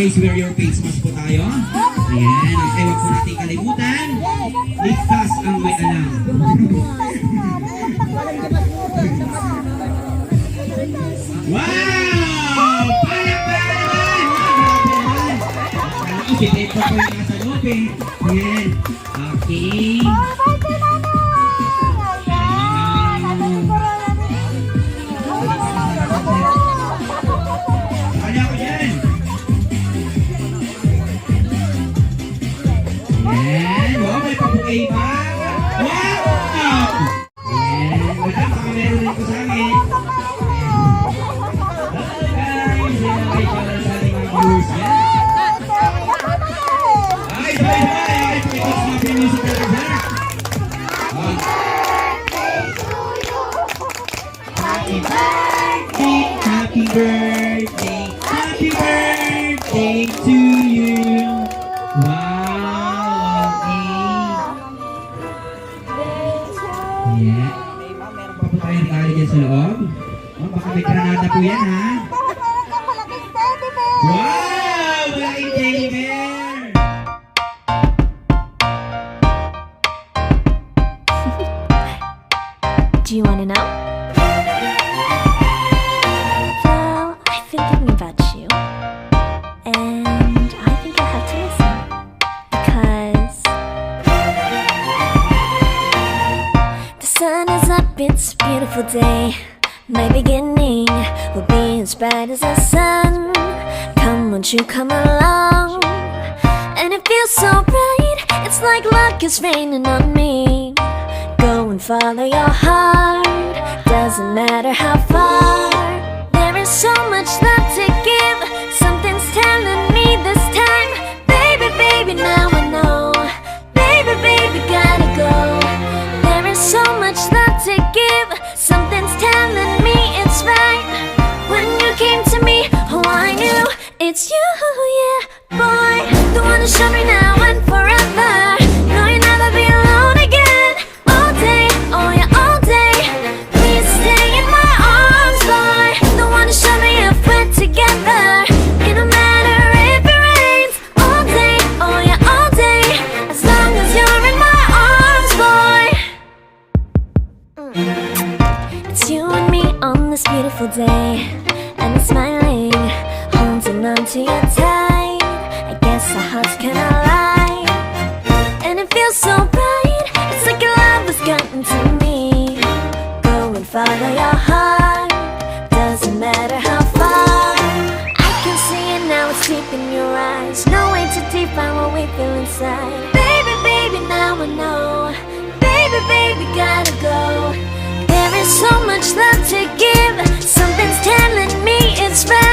always wear your face mask po tayo. Ayan, okay, wag po natin kalimutan. Ligtas ang may alam. Wow! Palakpakan naman! Isipin pa po yung nasa loob eh. Ayan, okay. Okay ba? Wow! Ayan, wala baka meron rin ko sa akin. Hello guys! Okay, para sa ating mga viewers yan. Ay, sabay! Okay, pakikot sa mga music natin, sir. Happy birthday! Happy birthday! Happy birthday to you! Wow! Yeah. Meron pa po tayong regalo dyan sa loob. Oh, baka may granada po yan, ha? Wow! Malaking teddy bear! Do you wanna know? Well, I've been thinking about you, and I think I have to listen, because the sun is up, it's a beautiful day. My beginning will be as bright as the sun. Come, won't you come along? And it feels so bright, it's like luck is raining on me. Go and follow your heart, doesn't matter how far. There is so much love to give, something's telling me this time. Baby, baby, now I know. Baby, baby, gotta go. There is so much love to give, something's telling me it's right. When you came to me, oh I knew it's you, yeah, boy. The one to show me now and forever. No, you'll never be alone again. All day, oh yeah, all day. Please stay in my arms, boy. The one to show me if we're together. It don't matter if it rains. All day, oh yeah, all day. As long as you're in my arms, boy. It's you and me on this beautiful day, and I'm smiling, holding on to you tight. I guess our hearts can align, and it feels so bright. It's like your love has gotten to me. Go and follow your heart, doesn't matter how far. I can see it now, it's deep in your eyes. No way to define what we feel inside. Baby, baby, now I know. Baby, baby, gotta go. There is so much love to give, something's telling me it's right.